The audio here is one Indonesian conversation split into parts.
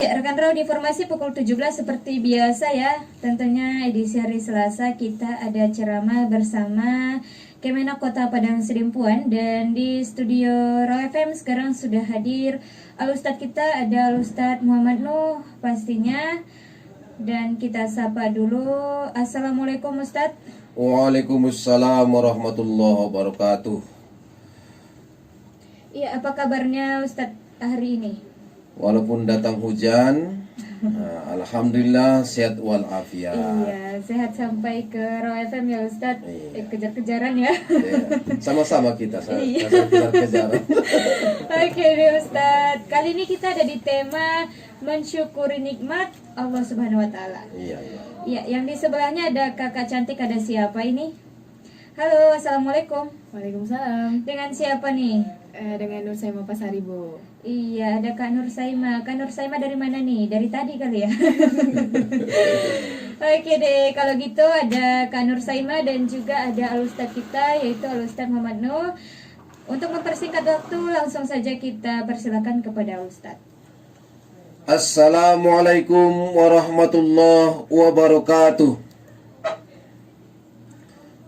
Ya, rekan Raw, di informasi pukul 17 seperti biasa ya. Tentunya edisi hari Selasa kita ada ceramah bersama Kemenak Kota Padang Sidempuan. Dan di studio Raw FM sekarang sudah hadir Alustad kita, ada Alustad Muhammad Nuh pastinya. Dan kita sapa dulu. Assalamualaikum Ustadz. Waalaikumsalam warahmatullahi wabarakatuh. Iya, apa kabarnya Ustadz hari ini? Walaupun datang hujan, alhamdulillah sehat walafiat. Iya, sehat sampai ke Raw FM ya Ustadz. Iya. Kejar-kejaran ya. Ya, sama-sama kita Iya. kejar-kejaran. Oke deh Ustadz, kali ini kita ada di tema mensyukuri nikmat Allah Subhanahu Wa Taala. Iya, iya. Ya, yang di sebelahnya ada kakak cantik, ada siapa ini? Halo, assalamualaikum. Waalaikumsalam. Dengan siapa nih? Dengan Nur Saima Pasari, Bu. Iya, ada Kak Nur Saima. Kak Nur Saima dari mana nih? Dari tadi kali ya? Oke deh, kalau gitu ada Kak Nur Saima dan juga ada Alustad kita, yaitu Alustad Muhammad Nuh. Untuk mempersingkat waktu, langsung saja kita persilakan kepada Alustad. Assalamualaikum warahmatullahi wabarakatuh.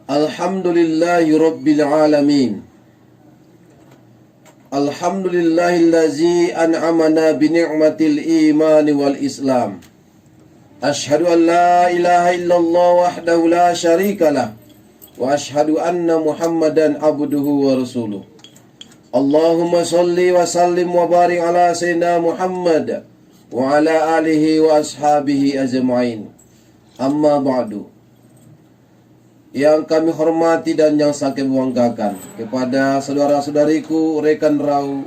Alhamdulillahi rabbil alamin. Alhamdulillahillazi an'amana bi ni'matil iman wal islam. Ashhadu an la ilaha illallah wahdahu la syarikalah wa ashhadu anna Muhammadan abduhu wa rasuluh. Allahumma salli wa sallim wa barik ala sayyidina Muhammad wa ala alihi wa ashabihi ajma'in. Amma ba'du. Yang kami hormati dan yang saya banggakan kepada saudara-saudariku, rekan Raw,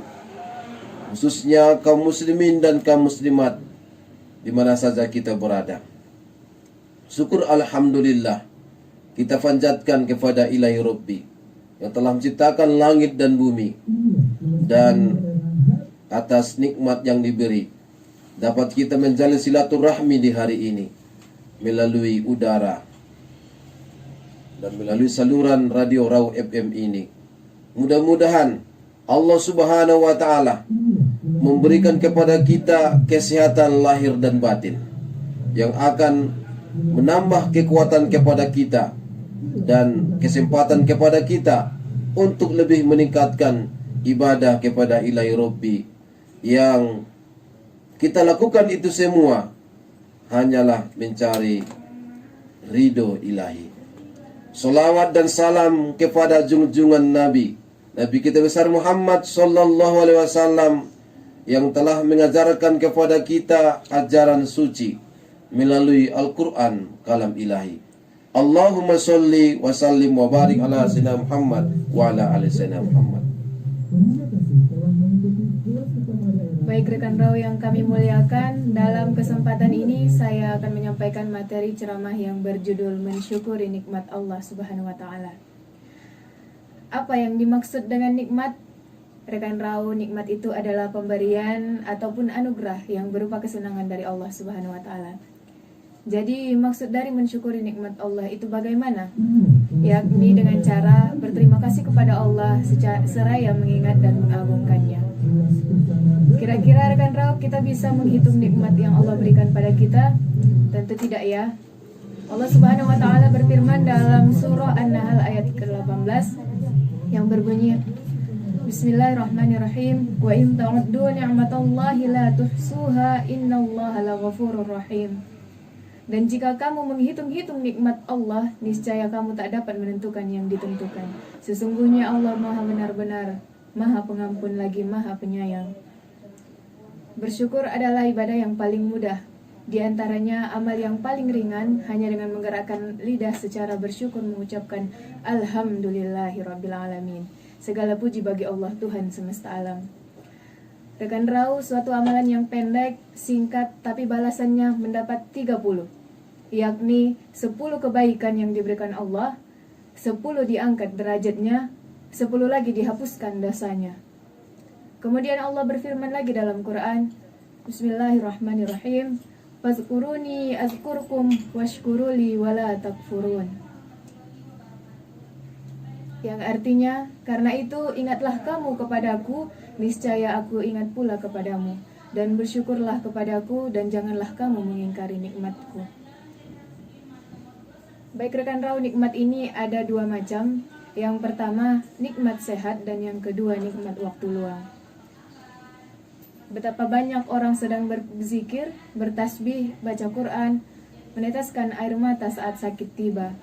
khususnya kaum muslimin dan kaum muslimat di mana saja kita berada. Syukur alhamdulillah kita panjatkan kepada Ilahi Rabbi yang telah menciptakan langit dan bumi, dan atas nikmat yang diberi dapat kita menjalin silaturahmi di hari ini melalui udara dan melalui saluran radio Raw FM ini. Mudah-mudahan Allah Subhanahu wa taala memberikan kepada kita kesehatan lahir dan batin yang akan menambah kekuatan kepada kita dan kesempatan kepada kita untuk lebih meningkatkan ibadah kepada Ilahi Rabbi. Yang kita lakukan itu semua hanyalah mencari ridho ilahi. Salawat dan salam kepada junjungan Nabi kita besar Muhammad sallallahu alaihi wasallam yang telah mengajarkan kepada kita ajaran suci melalui Al-Quran, kalam ilahi. Allahumma salli wa sallim wa barik ala sayyidina Muhammad wa ala ali sayyidina Muhammad. Baik rekan Raw yang kami muliakan, dalam kesempatan ini saya akan menyampaikan materi ceramah yang berjudul mensyukuri nikmat Allah Subhanahu wa taala. Apa yang dimaksud dengan nikmat? Rekan Raw, nikmat itu adalah pemberian ataupun anugerah yang berupa kesenangan dari Allah Subhanahu wa taala. Jadi maksud dari mensyukuri nikmat Allah itu bagaimana? Yakni dengan cara berterima kasih kepada Allah seraya mengingat dan mengagungkannya. Kira-kira rekan Raw, kita bisa menghitung nikmat yang Allah berikan pada kita? Tentu tidak ya. Allah Subhanahu wa taala berfirman dalam surah An-Nahl ayat ke-18 yang berbunyi, Bismillahirrahmanirrahim. Wa in ta'uddu ni'matallahi la tuhsuha innallaha laghafurur rahim. Dan jika kamu menghitung-hitung nikmat Allah, niscaya kamu tak dapat menentukan yang ditentukan. Sesungguhnya Allah Maha benar-benar, Maha pengampun lagi Maha penyayang. Bersyukur adalah ibadah yang paling mudah. Di antaranya amal yang paling ringan hanya dengan menggerakkan lidah secara bersyukur mengucapkan Alhamdulillahirabbil alamin. Segala puji bagi Allah Tuhan semesta alam. Rekan Raw, suatu amalan yang pendek, singkat, tapi balasannya mendapat 30. Yakni 10 kebaikan yang diberikan Allah, 10 diangkat derajatnya, 10 lagi dihapuskan dosanya. Kemudian Allah berfirman lagi dalam Quran, Bismillahirrahmanirrahim, Fazkuruni azkurkum washkuruli wala takfurun. Yang artinya, karena itu ingatlah kamu kepadaku, niscaya aku ingat pula kepadamu. dan bersyukurlah kepadaku dan janganlah kamu mengingkari nikmatku. Baik rekan Rau, nikmat ini ada dua macam. Yang pertama, nikmat sehat, dan yang kedua, nikmat waktu luang. Betapa banyak orang sedang berzikir, bertasbih, baca Quran, meneteskan air mata saat sakit tiba.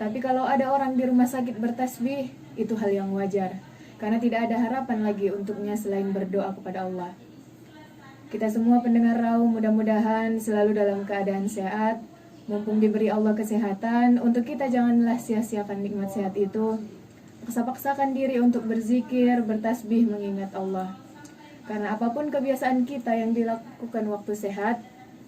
Tapi kalau ada orang di rumah sakit bertasbih, itu hal yang wajar, karena tidak ada harapan lagi untuknya selain berdoa kepada Allah. Kita semua pendengar Rau mudah-mudahan selalu dalam keadaan sehat. Mumpung diberi Allah kesehatan, untuk kita janganlah sia-siakan nikmat sehat itu. Paksa-paksakan diri untuk berzikir, bertasbih, mengingat Allah. Karena apapun kebiasaan kita yang dilakukan waktu sehat,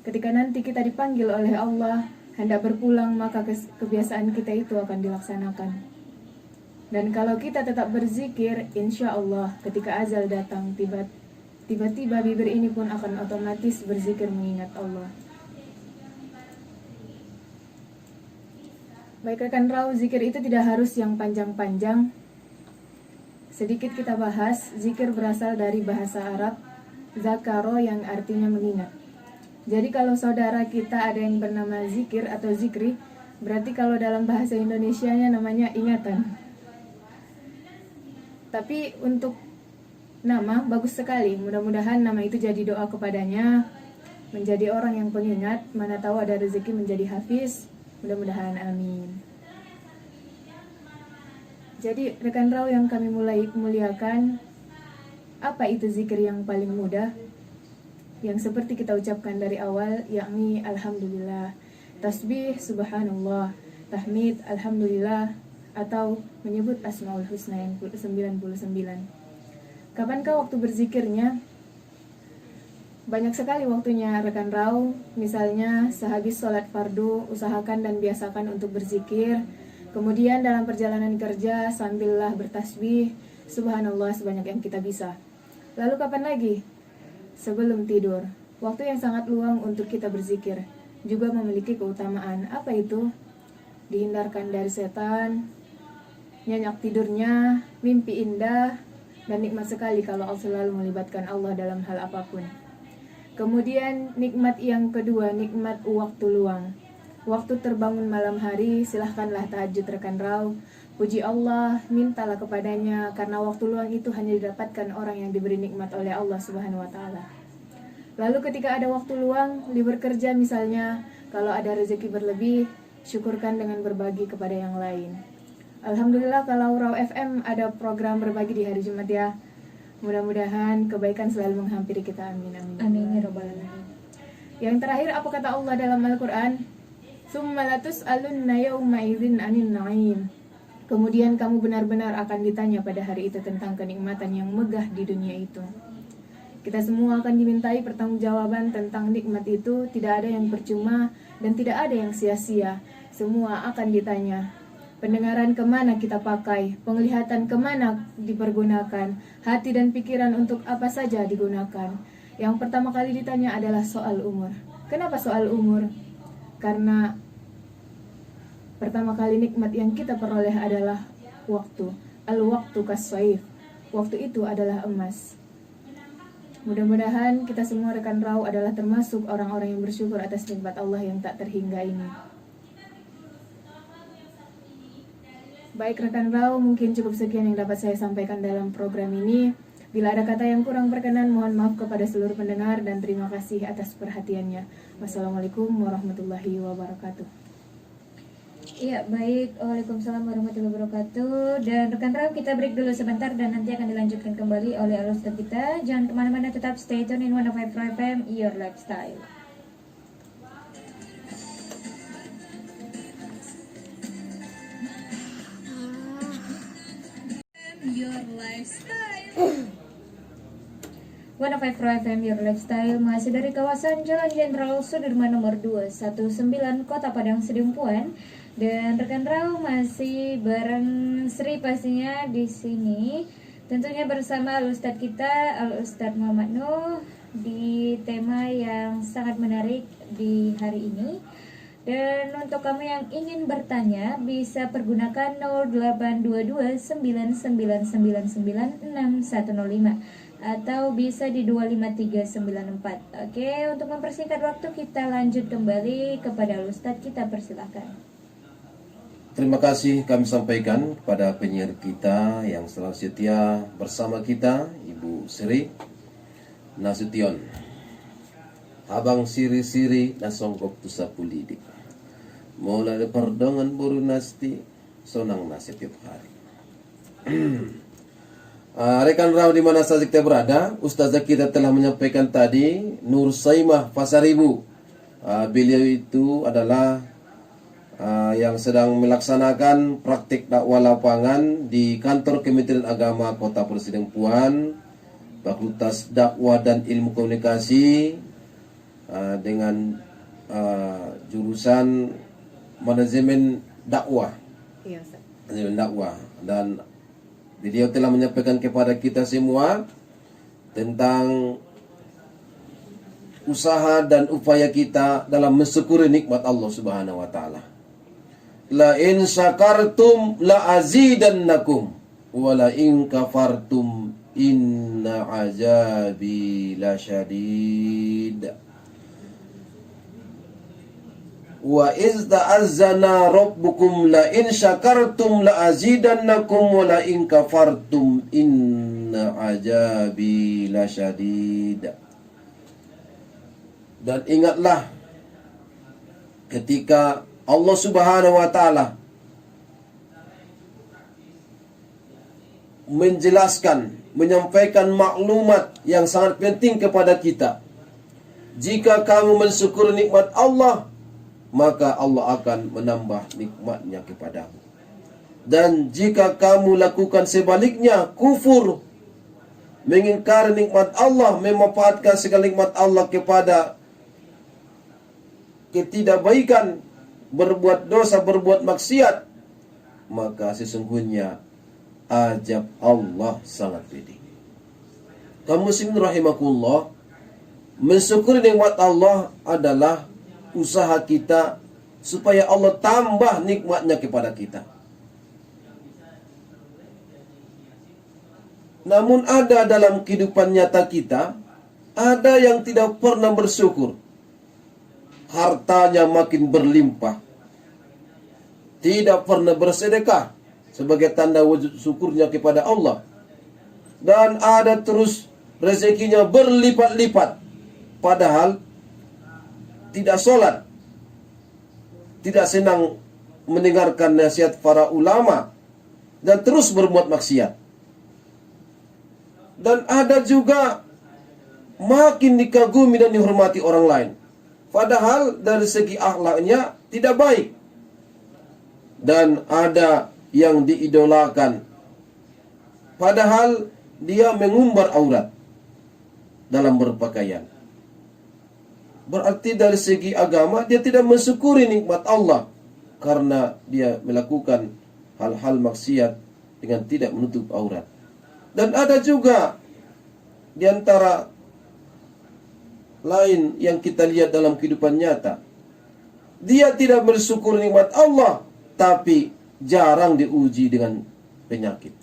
ketika nanti kita dipanggil oleh Allah, hendak berpulang, maka kebiasaan kita itu akan dilaksanakan. Dan kalau kita tetap berzikir, insya Allah ketika azal datang, tiba-tiba bibir ini pun akan otomatis berzikir mengingat Allah. Baik rekan Rau, zikir itu tidak harus yang panjang-panjang. Sedikit kita bahas, zikir berasal dari bahasa Arab zakaro yang artinya mengingat. Jadi kalau saudara kita ada yang bernama zikir atau zikri, berarti kalau dalam bahasa Indonesianya namanya ingatan. Tapi untuk nama bagus sekali, mudah-mudahan nama itu jadi doa kepadanya, menjadi orang yang pengingat, mana tahu ada rezeki menjadi hafiz. Mudah-mudahan amin. Jadi rekan Rau yang kami muliakan, apa itu zikir yang paling mudah? Yang seperti kita ucapkan dari awal, yakni alhamdulillah, tasbih subhanallah, tahmid alhamdulillah, atau menyebut asmaul husna yang 99. Kapankah waktu berzikirnya? Banyak sekali waktunya rekan Rau. Misalnya sehabis sholat fardu, usahakan dan biasakan untuk berzikir. Kemudian dalam perjalanan kerja sambillah bertasbih subhanallah sebanyak yang kita bisa. Lalu kapan lagi? Sebelum tidur. Waktu yang sangat luang untuk kita berzikir juga memiliki keutamaan. Apa itu? Dihindarkan dari setan, nyenyak tidurnya, mimpi indah, dan nikmat sekali kalau selalu melibatkan Allah dalam hal apapun. Kemudian nikmat yang kedua, nikmat waktu luang. Waktu terbangun malam hari, silahkanlah tahajud rekan Rau. Puji Allah, mintalah kepadanya, karena waktu luang itu hanya didapatkan orang yang diberi nikmat oleh Allah Subhanahu wa Ta'ala. Lalu ketika ada waktu luang, libur kerja misalnya, kalau ada rezeki berlebih, syukurkan dengan berbagi kepada yang lain. Alhamdulillah kalau Rau FM ada program berbagi di hari Jumat ya. Mudah-mudahan kebaikan selalu menghampiri kita, amin amin. Amin ya rabbal alamin. Yang terakhir, apa kata Allah dalam Al-Quran? Summa latus'alunna yawma idzin 'anil na'im. Kemudian kamu benar-benar akan ditanya pada hari itu tentang kenikmatan yang megah di dunia itu. Kita semua akan dimintai pertanggungjawaban tentang nikmat itu. Tidak ada yang percuma dan tidak ada yang sia-sia. Semua akan ditanya. Pendengaran kemana kita pakai, penglihatan kemana dipergunakan, hati dan pikiran untuk apa saja digunakan. Yang pertama kali ditanya adalah soal umur. Kenapa soal umur? Karena pertama kali nikmat yang kita peroleh adalah waktu. Al-waktu kas-saif. Waktu itu adalah emas. Mudah-mudahan kita semua rekan Rau adalah termasuk orang-orang yang bersyukur atas nikmat Allah yang tak terhingga ini. Baik rekan Rau, mungkin cukup sekian yang dapat saya sampaikan dalam program ini. Bila ada kata yang kurang berkenan, mohon maaf kepada seluruh pendengar dan terima kasih atas perhatiannya. Wassalamualaikum warahmatullahi wabarakatuh. Iya, baik. Waalaikumsalam warahmatullahi wabarakatuh. Dan rekan Rau, kita break dulu sebentar dan nanti akan dilanjutkan kembali oleh Al-Ustaz kita. Jangan kemana-mana, tetap stay tune in 105 FM, Your Lifestyle. Your Lifestyle. 105 FM Your Lifestyle masih dari kawasan Jalan Jenderal Sudirman nomor 219 Kota Padang Sidempuan. Dan rekan Rau masih bareng Sri pastinya di sini. Tentunya bersama Al-Ustadz kita, Al-Ustadz Muhammad Nuh, di tema yang sangat menarik di hari ini. Dan untuk kamu yang ingin bertanya, bisa pergunakan 0822 9999 6105. atau bisa di 25394. Oke, untuk mempersingkat waktu kita lanjut kembali kepada Ustadz, kita persilahkan. Terima kasih kami sampaikan kepada penyiar kita yang selalu setia bersama kita, Ibu Sri Nasution, Abang Siri-siri nasongkok tu sapu lidik. Mulai perdongan buru nasti sonang nasi tiap hari. Rekan raw di mana saja kita berada, Ustazah kita telah menyampaikan tadi Nur Saimah Pasaribu. Beliau itu adalah yang sedang melaksanakan praktik dakwah lapangan di kantor Kementerian Agama Kota Persidempuan, Fakultas Dakwah dan Ilmu Komunikasi dengan jurusan manajemen dakwah. Iya, Ustaz. Manajemen dakwah, dan beliau telah menyampaikan kepada kita semua tentang usaha dan upaya kita dalam mensyukuri nikmat Allah Subhanahu wa taala. La in syakartum la azidannakum wa la in kafartum inna azabi lasyadid. Wa iz ta'azzana rabbukum la in syakartum la azidannakum wa la in kafartum inna azabi lasyadid. Dan ingatlah ketika Allah Subhanahu wa taala menjelaskan, menyampaikan maklumat yang sangat penting kepada kita. Jika kamu mensyukuri nikmat Allah, maka Allah akan menambah nikmatnya kepadamu. Dan jika kamu lakukan sebaliknya, kufur, mengingkari nikmat Allah, memanfaatkan segala nikmat Allah kepada ketidakbaikan, berbuat dosa, berbuat maksiat, maka sesungguhnya azab Allah sangat pedih. Kaum muslimin rahimakumullah, mensyukuri nikmat Allah adalah usaha kita supaya Allah tambah nikmatnya kepada kita. Namun ada dalam kehidupan nyata kita, ada yang tidak pernah bersyukur. Hartanya makin berlimpah, tidak pernah bersedekah sebagai tanda wujud syukurnya kepada Allah. Dan ada terus rezekinya berlipat-lipat, padahal tidak sholat, tidak senang mendengarkan nasihat para ulama, dan terus berbuat maksiat. Dan ada juga makin dikagumi dan dihormati orang lain, padahal dari segi akhlaknya tidak baik. Dan ada yang diidolakan, padahal dia mengumbar aurat dalam berpakaian. Berarti dari segi agama dia tidak mensyukuri nikmat Allah, karena dia melakukan hal-hal maksiat dengan tidak menutup aurat. Dan ada juga di antara lain yang kita lihat dalam kehidupan nyata, dia tidak bersyukur nikmat Allah, tapi jarang diuji dengan penyakit,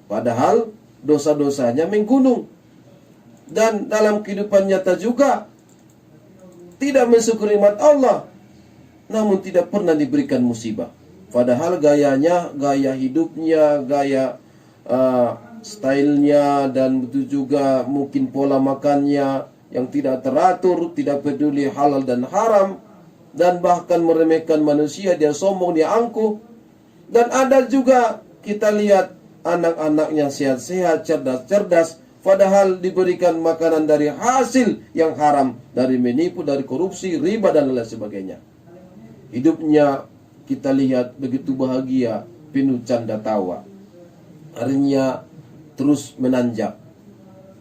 padahal dosa-dosanya menggunung. Dan dalam kehidupan nyata juga tidak mensyukuri nikmat Allah, namun tidak pernah diberikan musibah, padahal gayanya, gaya hidupnya, gaya stylenya, dan begitu juga mungkin pola makannya yang tidak teratur, tidak peduli halal dan haram, dan bahkan meremehkan manusia, dia sombong, dia angkuh. Dan ada juga kita lihat anak-anaknya sehat-sehat, cerdas-cerdas, padahal diberikan makanan dari hasil yang haram, dari menipu, dari korupsi, riba, dan lain sebagainya. Hidupnya kita lihat begitu bahagia, penuh canda tawa, harinya terus menanjak,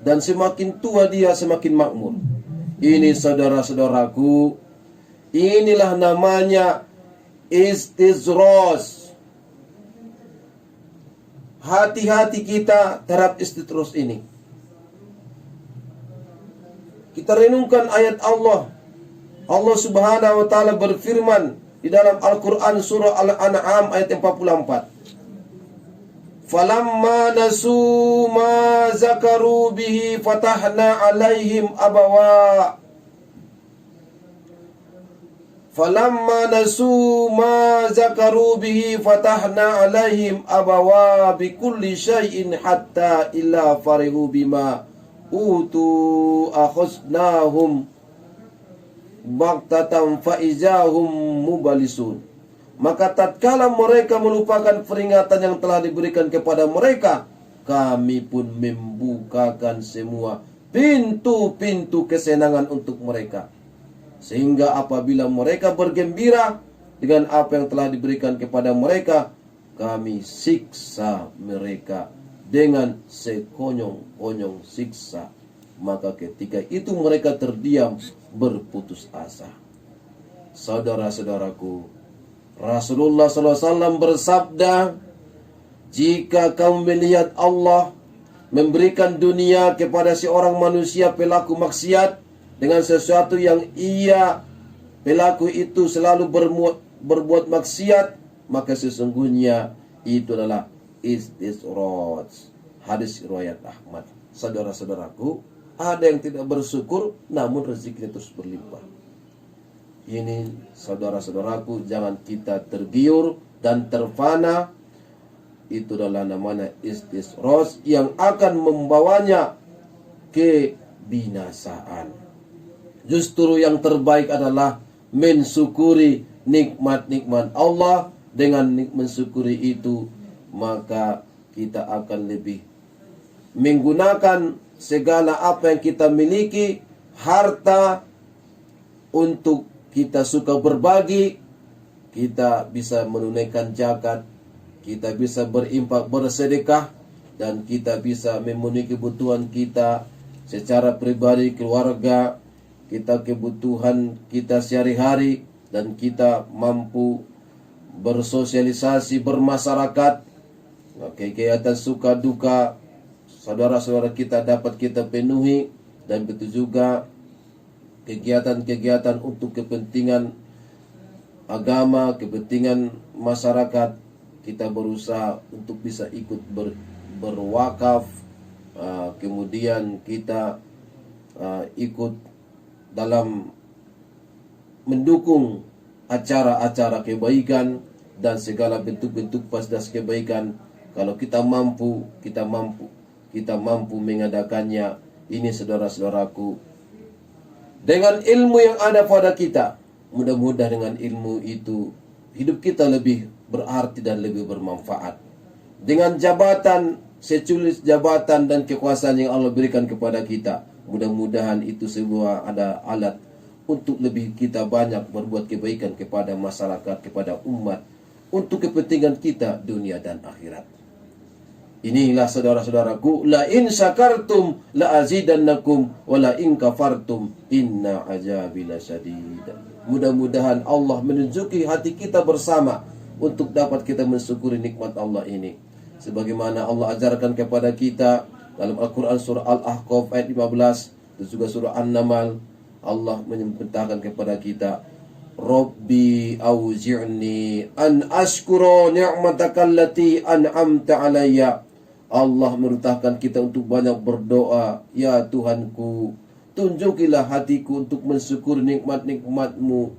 dan semakin tua dia semakin makmur. Ini saudara-saudaraku, inilah namanya istizros. Hati-hati kita terhadap istizros ini. Kita renungkan ayat Allah. Allah Subhanahu wa taala berfirman di dalam Al-Qur'an surah Al-An'am ayat 44. falamma nasu ma zakaru bihi fatahna alaihim abawa falamma nasu ma zakaru bihi fatahna alaihim abawa bikulli syai'in hatta illa farihu bima utu akhusnahum baghtatan faizahum mubalisun. Maka tatkala mereka melupakan peringatan yang telah diberikan kepada mereka, kami pun membukakan semua pintu-pintu kesenangan untuk mereka. Sehingga apabila mereka bergembira dengan apa yang telah diberikan kepada mereka, kami siksa mereka dengan sekonyong-konyong siksa. Maka ketika itu mereka terdiam berputus asa. Saudara-saudaraku, Rasulullah SAW bersabda, jika kamu melihat Allah memberikan dunia kepada seorang manusia pelaku maksiat dengan sesuatu yang ia pelaku itu selalu berbuat maksiat, maka sesungguhnya itu adalah istisroj. Hadis riwayat Ahmad. Saudara-saudaraku, ada yang tidak bersyukur namun rezekinya terus berlimpah. Ini saudara-saudaraku, jangan kita tergiur dan terfana. Itu adalah namanya istisroj yang akan membawanya ke binasaan. Justru yang terbaik adalah mensyukuri nikmat-nikmat Allah. Dengan mensyukuri itu, maka kita akan lebih menggunakan segala apa yang kita miliki, harta, untuk kita suka berbagi, kita bisa menunaikan zakat, kita bisa berinfak, bersedekah, dan kita bisa memenuhi kebutuhan kita secara pribadi, keluarga, kita kebutuhan kita sehari-hari, dan kita mampu bersosialisasi, bermasyarakat, kegiatan suka duka saudara-saudara kita dapat kita penuhi, dan begitu juga kegiatan-kegiatan untuk kepentingan agama, kepentingan masyarakat, kita berusaha untuk bisa ikut berwakaf, kemudian kita ikut dalam mendukung acara-acara kebaikan dan segala bentuk-bentuk fasilitas kebaikan. Kalau kita mampu mengadakannya. Ini saudara-saudaraku, dengan ilmu yang ada pada kita, mudah-mudahan dengan ilmu itu hidup kita lebih berarti dan lebih bermanfaat. Dengan jabatan, seculis jabatan dan kekuasaan yang Allah berikan kepada kita, mudah-mudahan itu semua ada alat untuk lebih kita banyak berbuat kebaikan kepada masyarakat, kepada umat, untuk kepentingan kita dunia dan akhirat. Inilah saudara-saudaraku, la in syakartum la azidannakum wa la in kafartum inna azabi lasyadid. Mudah-mudahan Allah menunjuki hati kita bersama untuk dapat kita mensyukuri nikmat Allah ini. Sebagaimana Allah ajarkan kepada kita dalam Al-Quran surah Al-Ahqaf ayat 15 dan juga surah An-Naml, Allah menyebutkan kepada kita, Rabbi auzi'ni an ashkura ni'mataka allati an'amta alayya. Allah merintahkan kita untuk banyak berdoa, ya Tuhanku, tunjukilah hatiku untuk mensyukuri nikmat-nikmat-Mu.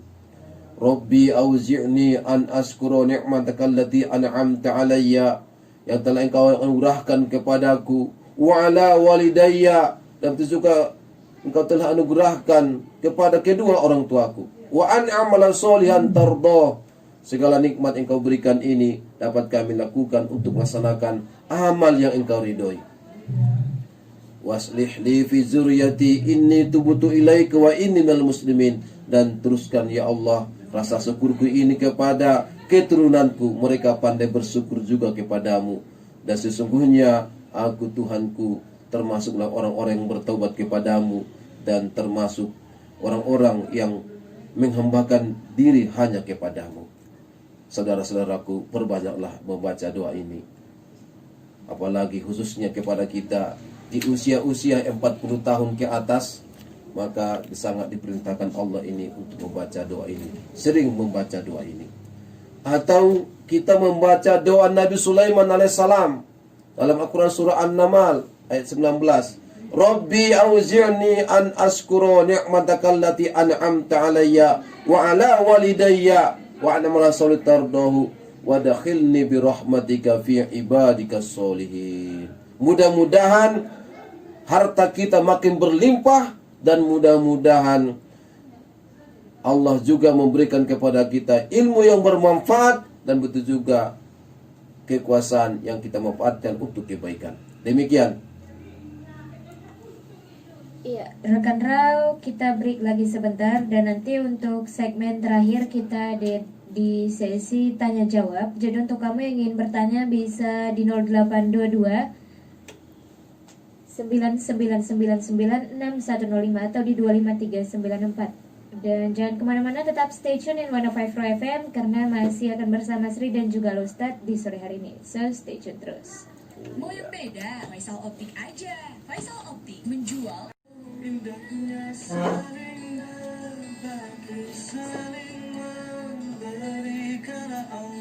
Rabbi auzi'ni an ashkura ni'mataka allati an'amta alayya, yang telah Engkau anugerahkan kepadaku, wa ala walidayya, dan juga Engkau telah anugerahkan kepada kedua orang tuaku, wa an amalan solihan tardah, segala nikmat Engkau berikan ini dapat kami lakukan untuk melaksanakan amal yang Engkau ridhoi. Waslih li fi zuriyati inni tubtu ilaika wa inni minal muslimin, dan teruskan ya Allah rasa syukurku ini kepada keturunanku, mereka pandai bersyukur juga kepadamu, dan sesungguhnya aku Tuhanku termasuklah orang-orang yang bertaubat kepadamu, dan termasuk orang-orang yang menghambakan diri hanya kepadamu. Saudara-saudaraku, perbanyaklah membaca doa ini, apalagi khususnya kepada kita di usia-usia 40 tahun ke atas, maka sangat diperintahkan Allah ini untuk membaca doa ini, sering membaca doa ini. Atau kita membaca doa Nabi Sulaiman alaihissalam Dalam Al-Quran surah An-Naml ayat 19. Rabbi auzi'ni an askura ni'mataka allati an'amta alayya wa ala walidayya wa an amala salih tardahu wa dakhilni bi rahmatika fi ibadikas solihin. Mudah-mudahan harta kita makin berlimpah dan mudah-mudahan Allah juga memberikan kepada kita ilmu yang bermanfaat dan betul juga kekuasaan yang kita manfaatkan untuk kebaikan. Demikian. Iya, rekan Rau, kita break lagi sebentar dan nanti untuk segmen terakhir kita di sesi tanya jawab. Jadi untuk kamu yang ingin bertanya bisa di 0822 9999605 atau di 25394. Dan jangan kemana-mana, tetap stay tune in 105 Pro FM karena masih akan bersama Sri dan juga Lustad di sore hari ini. So stay tune terus. Mau yang beda? Faisal Optik aja. Faisal Optik menjual Indahnya saling berbagi, saling memberi karena Allah.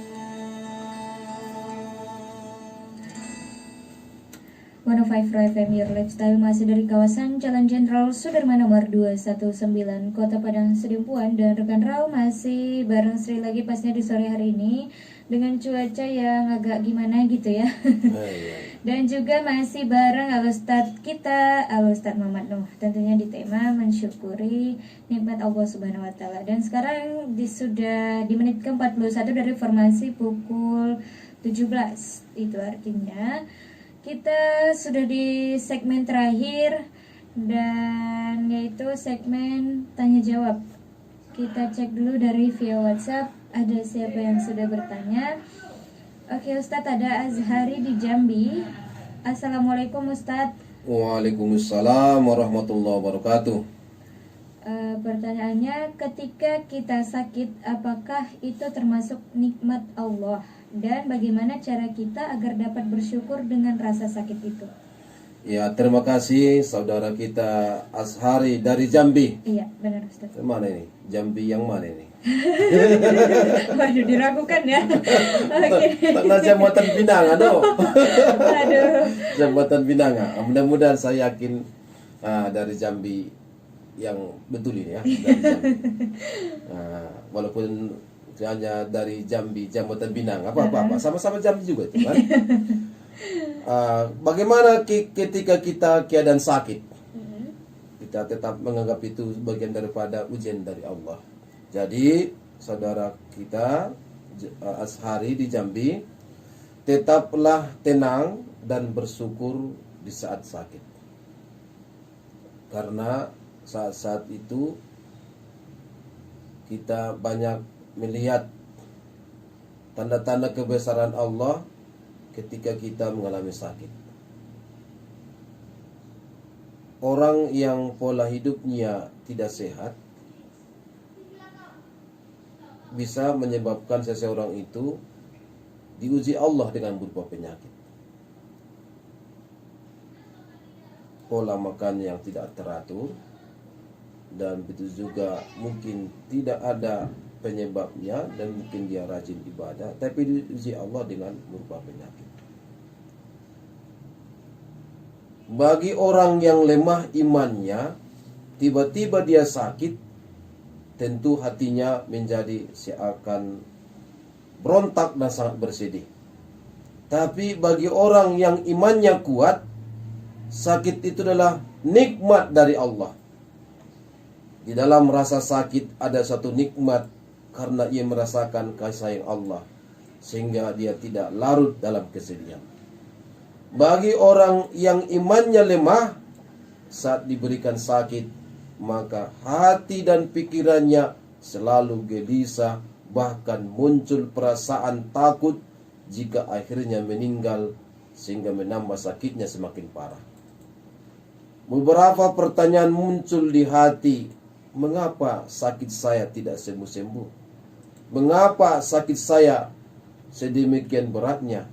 105 Pro FM Your Lifestyle masih dari kawasan Jalan Jenderal Sudirman nomor 219 Kota Padang Sidimpuan. Dan rekan Rau masih bareng Sri lagi pasnya di sore hari ini dengan cuaca yang agak gimana gitu ya. Dan juga masih bareng Alustad kita, Alustad Muhammad Nuh, tentunya di tema mensyukuri nikmat Allah Subhanahu wa taala. Dan sekarang sudah di menit ke-41 dari formasi pukul 17. Itu artinya kita sudah di segmen terakhir dan yaitu segmen tanya jawab. Kita cek dulu dari via WhatsApp ada siapa yang sudah bertanya. Oke Ustadz, ada Azhari di Jambi. Assalamualaikum Ustadz. Waalaikumsalam warahmatullahi wabarakatuh. Pertanyaannya, ketika kita sakit, apakah itu termasuk nikmat Allah? Dan bagaimana cara kita agar dapat bersyukur dengan rasa sakit itu? Ya, terima kasih saudara kita Azhari dari Jambi. Iya, benar Ustadz. Mana ini? Jambi yang mana ini? Waduh, diragukan ya. Oke. Tanah Jambatan Binanga, no? Aduh. Jambatan Binanga. Mudah-mudahan saya yakin dari Jambi yang betul ini ya. Dari Jambi. Walaupun hanya dari Jambi, Jambatan Binanga, apa-apa, sama-sama Jambi juga itu kan. Bagaimana ketika kita keadaan sakit? Kita tetap menganggap itu bagian daripada ujian dari Allah. Jadi saudara kita Azhari di Jambi, tetaplah tenang dan bersyukur di saat sakit. Karena saat-saat itu kita banyak melihat tanda-tanda kebesaran Allah ketika kita mengalami sakit. Orang yang pola hidupnya tidak sehat bisa menyebabkan seseorang itu diuji Allah dengan berupa penyakit. Pola makan yang tidak teratur, dan begitu juga mungkin tidak ada penyebabnya dan mungkin dia rajin ibadah, tapi diuji Allah dengan berupa penyakit. Bagi orang yang lemah imannya, tiba-tiba dia sakit, tentu hatinya menjadi seakan berontak dan sangat bersedih. Tapi bagi orang yang imannya kuat, sakit itu adalah nikmat dari Allah. Di dalam rasa sakit ada satu nikmat karena ia merasakan kasih sayang Allah, sehingga dia tidak larut dalam kesedihan. Bagi orang yang imannya lemah, saat diberikan sakit, maka hati dan pikirannya selalu gelisah, bahkan muncul perasaan takut jika akhirnya meninggal, sehingga menambah sakitnya semakin parah. Beberapa pertanyaan muncul di hati. Mengapa sakit saya tidak sembuh-sembuh? Mengapa sakit saya sedemikian beratnya?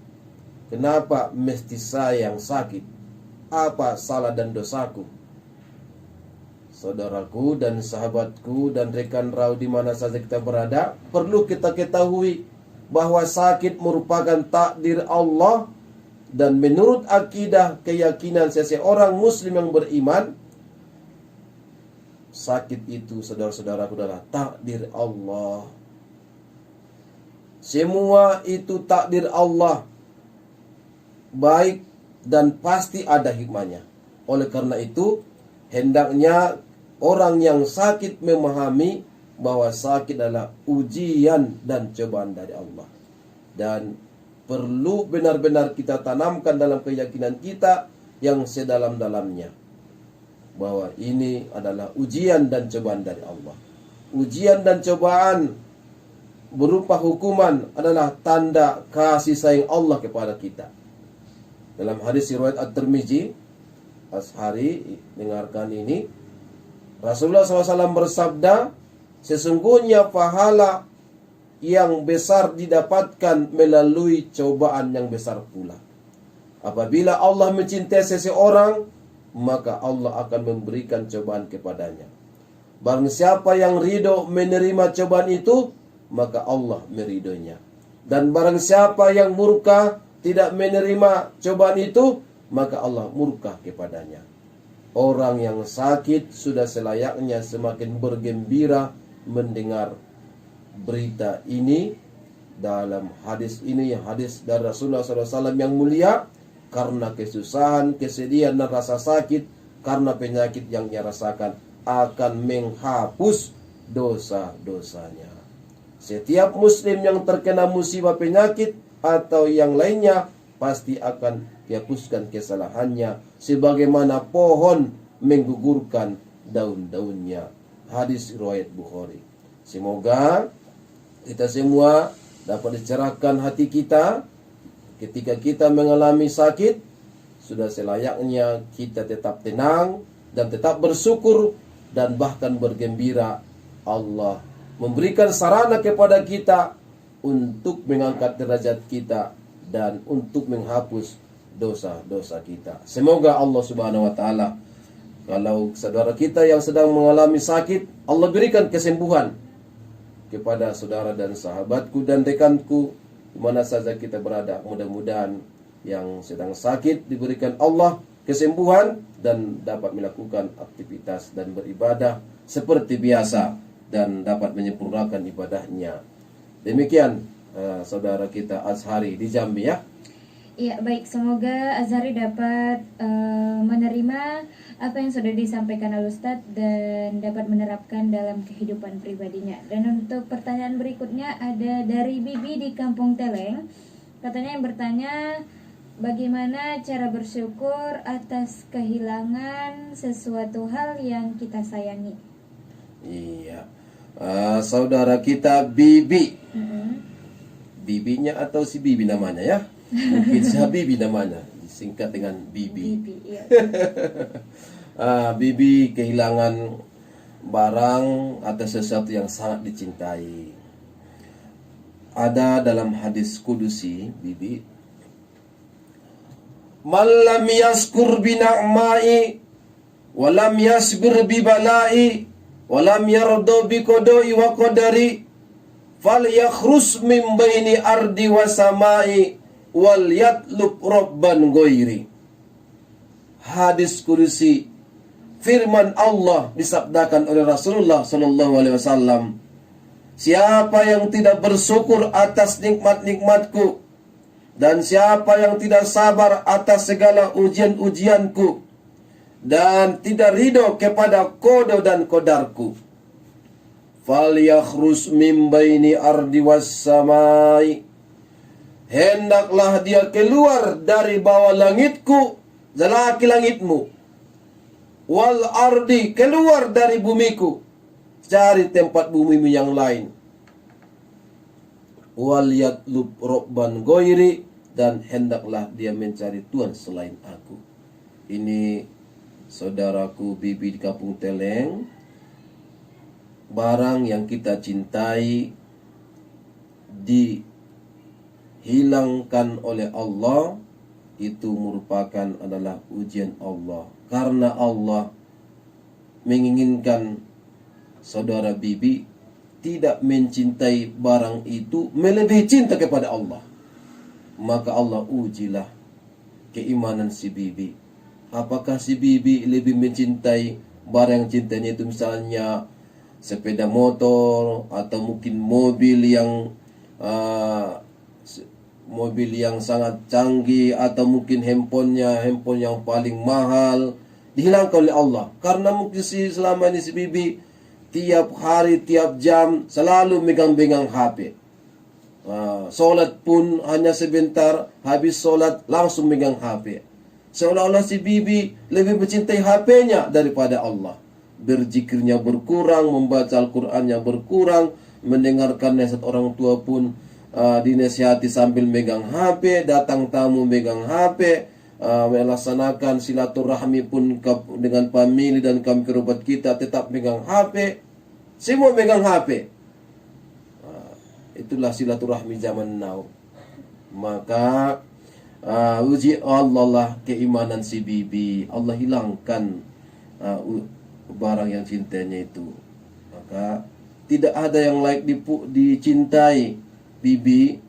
Kenapa mesti saya yang sakit? Apa salah dan dosaku? Saudaraku dan sahabatku dan rekan Rau di mana saja kita berada, perlu kita ketahui bahwa sakit merupakan takdir Allah dan menurut akidah keyakinan seseorang muslim yang beriman, sakit itu saudara-saudaraku adalah takdir Allah. Semua itu takdir Allah, baik dan pasti ada hikmahnya. Oleh karena itu, hendaknya orang yang sakit memahami bahwa sakit adalah ujian dan cobaan dari Allah. Dan perlu benar-benar kita tanamkan dalam keyakinan kita yang sedalam-dalamnya, bahwa ini adalah ujian dan cobaan dari Allah. Ujian dan cobaan berupa hukuman adalah tanda kasih sayang Allah kepada kita. Dalam hadis riwayat At-Tirmizi, Ashari dengarkan ini, Rasulullah SAW bersabda, sesungguhnya pahala yang besar didapatkan melalui cobaan yang besar pula. Apabila Allah mencintai seseorang, maka Allah akan memberikan cobaan kepadanya. Barang siapa yang ridho menerima cobaan itu, maka Allah meridhoinya. Dan barang siapa yang murka tidak menerima cobaan itu, maka Allah murka kepadanya. Orang yang sakit sudah selayaknya semakin bergembira mendengar berita ini. Dalam hadis ini, yang hadis dari Rasulullah SAW yang mulia, karena kesusahan, kesedihan dan rasa sakit karena penyakit yang ia rasakan akan menghapus dosa-dosanya. Setiap muslim yang terkena musibah penyakit atau yang lainnya pasti akan dihapuskan kesalahannya sebagaimana pohon menggugurkan daun-daunnya. Hadis riwayat Bukhari. Semoga kita semua dapat dicerahkan hati kita ketika kita mengalami sakit. Sudah selayaknya kita tetap tenang dan tetap bersyukur dan bahkan bergembira. Allah memberikan sarana kepada kita untuk mengangkat derajat kita dan untuk menghapus dosa-dosa kita. Semoga Allah Subhanahu wa taala, kalau saudara kita yang sedang mengalami sakit, Allah berikan kesembuhan kepada saudara dan sahabatku dan rekanku di mana saja kita berada. Mudah-mudahan yang sedang sakit diberikan Allah kesembuhan dan dapat melakukan aktivitas dan beribadah seperti biasa dan dapat menyempurnakan ibadahnya. Demikian saudara kita Azhari di Jambi ya. Iya, baik. Semoga Azhari dapat menerima apa yang sudah disampaikan oleh Ustadz dan dapat menerapkan dalam kehidupan pribadinya. Dan untuk pertanyaan berikutnya ada dari Bibi di Kampung Teleng. Katanya yang bertanya, bagaimana cara bersyukur atas kehilangan sesuatu hal yang kita sayangi? Iya. Saudara kita Bibi. Bibinya atau si Bibi namanya ya? Mungkin si Bibi namanya, disingkat dengan Bibi. Bibi, iya. Bibi kehilangan barang atau sesuatu yang sangat dicintai. Ada dalam hadis kudusi, Bibi, man lam yaskur bi na'mai wa lam yasbir bi balai wa lam yarda bi qada'i wa qadari falyakhrus min baini ardi wa samai wal yatlub rabban ghairi. Hadis kudusi, firman Allah disabdakan oleh Rasulullah sallallahu alaihi wasallam, siapa yang tidak bersyukur atas nikmat-nikmatku dan siapa yang tidak sabar atas segala ujian-ujianku dan tidak ridho kepada qada dan qadarku, falyakhrus min baini ardi was samai, hendaklah dia keluar dari bawah langitku, zalaki langitmu, wal ardi, keluar dari bumiku, cari tempat bumimu yang lain, wal yatlub rabban ghairi, dan hendaklah dia mencari Tuhan selain aku. Ini saudaraku Bibi di Kampung Teleng, barang yang kita cintai dihilangkan oleh Allah, itu merupakan adalah ujian Allah. Karena Allah menginginkan saudara Bibi tidak mencintai barang itu melebihi cinta kepada Allah, maka Allah ujilah keimanan si bibi. Apakah si bibi lebih mencintai barang yang cintanya itu misalnya sepeda motor atau mungkin ah, mobil yang sangat canggih, atau mungkin handphone yang paling mahal, dihilangkan oleh Allah. Karena mungkin selama ini si bibi tiap hari, tiap jam selalu megang-megang HP. Solat pun hanya sebentar, habis solat langsung megang HP. Seolah-olah si bibi lebih mencintai HP-nya daripada Allah. Berzikirnya berkurang, membaca Al-Qur'annya berkurang, mendengarkan nasihat orang tua pun dinasihati sambil megang HP, datang tamu megang HP, melaksanakan silaturahmi pun dengan famili dan kaum kerabat kita tetap megang HP. Semua megang HP. Itulah silaturahmi zaman now. Maka uji Allah lah keimanan si bibi. Allah hilangkan barang yang cintanya itu. Maka tidak ada yang layak dicintai bibi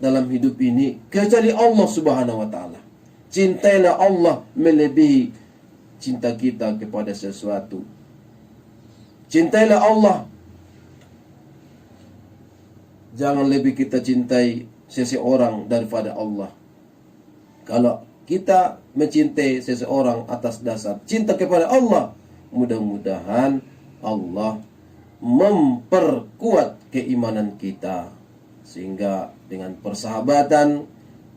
dalam hidup ini kecuali Allah Subhanahu wa taala. Cintailah Allah melebihi cinta kita kepada sesuatu. Cintailah Allah. Jangan lebih kita cintai seseorang daripada Allah. Kalau kita mencintai seseorang atas dasar cinta kepada Allah, mudah-mudahan Allah memperkuat keimanan kita, sehingga dengan persahabatan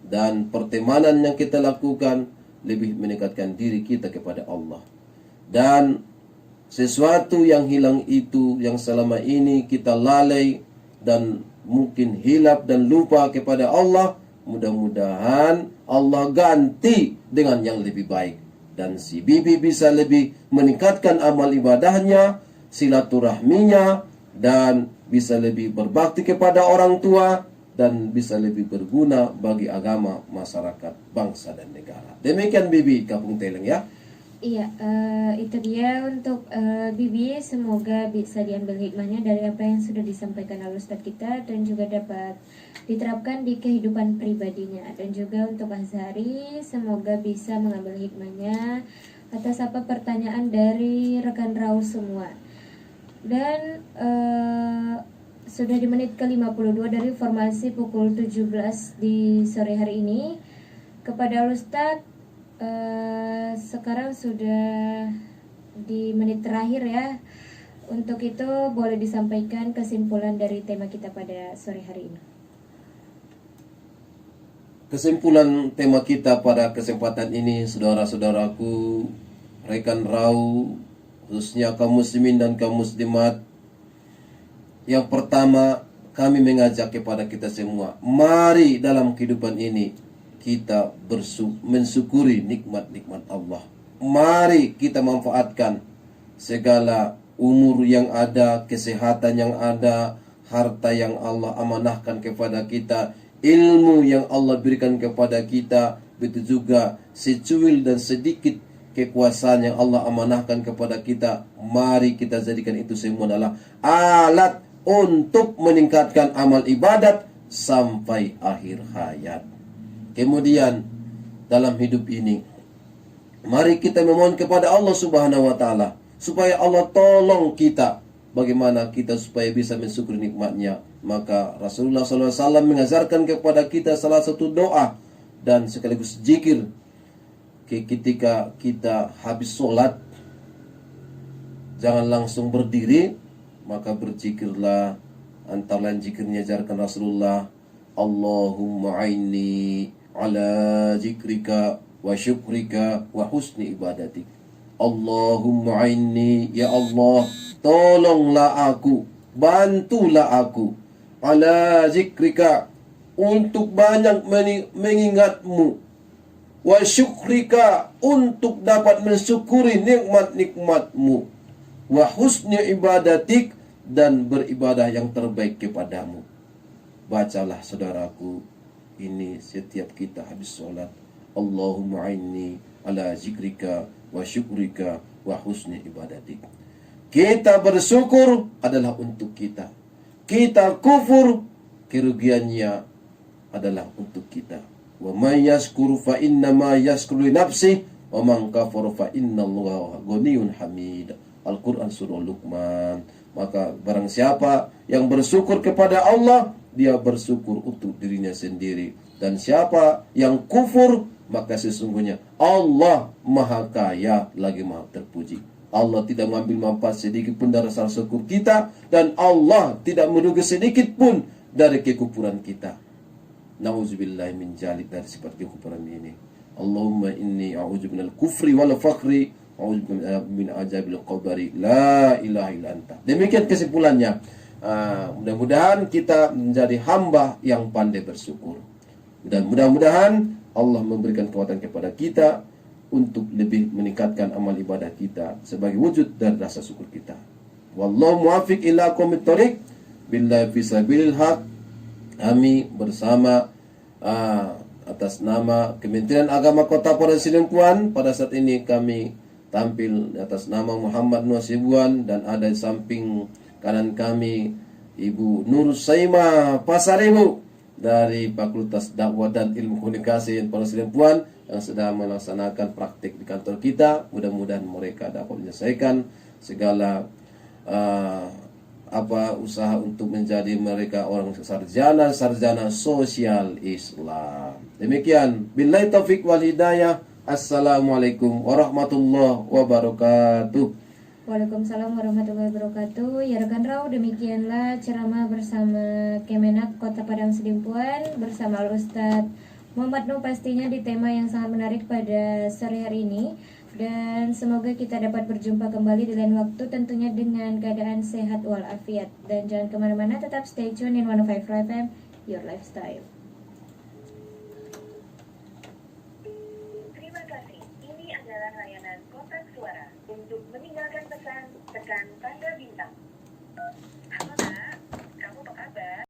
dan pertemanan yang kita lakukan lebih mendekatkan diri kita kepada Allah. Dan sesuatu yang hilang itu, yang selama ini kita lalai dan mungkin hilap dan lupa kepada Allah, mudah-mudahan Allah ganti dengan yang lebih baik. Dan si bibi bisa lebih meningkatkan amal ibadahnya, silaturahminya, dan bisa lebih berbakti kepada orang tua, dan bisa lebih berguna bagi agama, masyarakat, bangsa, dan negara. Demikian bibi Kampung Teleng ya. Iya, itu dia untuk Bibi. Semoga bisa diambil hikmahnya dari apa yang sudah disampaikan oleh Ustadz kita, dan juga dapat diterapkan di kehidupan pribadinya. Dan juga untuk Azhari, semoga bisa mengambil hikmahnya atas apa pertanyaan dari rekan Rau semua. Dan sudah di menit ke-52 dari formasi pukul 17 di sore hari ini. Kepada Ustadz, sekarang sudah di menit terakhir ya. Untuk itu boleh disampaikan kesimpulan dari tema kita pada sore hari ini. Kesimpulan tema kita pada kesempatan ini, saudara-saudaraku, rekan Rau, khususnya kaum muslimin dan kaum muslimat. Yang pertama, kami mengajak kepada kita semua, mari dalam kehidupan ini kita mensyukuri nikmat-nikmat Allah. Mari kita manfaatkan segala umur yang ada, kesehatan yang ada, harta yang Allah amanahkan kepada kita, ilmu yang Allah berikan kepada kita, begitu juga secuil dan sedikit kekuasaan yang Allah amanahkan kepada kita. Mari kita jadikan itu semua adalah alat untuk meningkatkan amal ibadat sampai akhir hayat. Kemudian dalam hidup ini, mari kita memohon kepada Allah Subhanahu wa taala supaya Allah tolong kita bagaimana kita supaya bisa mensyukuri nikmatnya. Maka Rasulullah SAW mengajarkan kepada kita salah satu doa dan sekaligus zikir ketika kita habis sholat. Jangan langsung berdiri, maka berzikirlah. Antara lain zikirnya ajarkan Rasulullah, Allahumma aini ala zikrika wa syukrika wa husni ibadatik. Allahumma aini, ya Allah, tolonglah aku, bantulah aku, ala zikrika, untuk banyak mengingatmu, wa syukrika, untuk dapat mensyukuri nikmat-nikmatmu, wa husni ibadatik, dan beribadah yang terbaik kepadamu. Bacalah saudaraku ini setiap kita habis sholat, Allahumma aini ala zikrika wa syukrika wa husni ibadatik. Kita bersyukur adalah untuk kita. Kita kufur, kerugiannya adalah untuk kita. Wa may yashkuru fa innama yashkuru li nafsihi wa man kafara fa innallaha ghaniyyun hamid. Al-Quran surah Luqman. Maka barang siapa yang bersyukur kepada Allah, dia bersyukur untuk dirinya sendiri. Dan siapa yang kufur, maka sesungguhnya Allah maha kaya lagi maha terpuji. Allah tidak mengambil manfaat sedikit pun dari rasa syukur kita, dan Allah tidak merugi sedikit pun dari kekufuran kita. Nauzubillahi min dzalik, dari sifat kekufuran ini. Allahumma inni a'udzu minal kufri wal fakhri, a'udzu min azabil qabri, la ilaha illa anta. Demikian kesimpulannya. Mudah-mudahan kita menjadi hamba yang pandai bersyukur. Dan mudah-mudahan Allah memberikan kekuatan kepada kita untuk lebih meningkatkan amal ibadah kita sebagai wujud dari rasa syukur kita. Wallahu muwaffiq ila aqwamit thoriq, billahi fi sabilil haq. Kami bersama atas nama Kementerian Agama Kota Padang Sidempuan, pada saat ini kami tampil atas nama Muhammad Nur Sibuan, dan ada di samping kanan kami Ibu Nur Saima Pasaribu dari Fakultas Dakwah dan Ilmu Komunikasi Padang Sidempuan yang sedang melaksanakan praktik di kantor kita. Mudah-mudahan mereka dapat menyelesaikan segala usaha untuk menjadi mereka orang sarjana sosial Islam. Demikian, billahi taufik wal hidayah. Assalamualaikum warahmatullahi wabarakatuh. Waalaikumsalam warahmatullahi wabarakatuh. Ya rekan Rau, demikianlah ceramah bersama Kemenak Kota Padang Sidempuan bersama Al-Ustadz Muhammad Nuh, pastinya di tema yang sangat menarik pada sore hari ini. Dan semoga kita dapat berjumpa kembali di lain waktu, tentunya dengan keadaan sehat walafiat. Dan jangan kemana-mana, tetap stay tune in 105 FM, your lifestyle. Terima kasih. Ini adalah layanan kontak suara. Untuk meninggalkan pesan, tekan tanda bintang.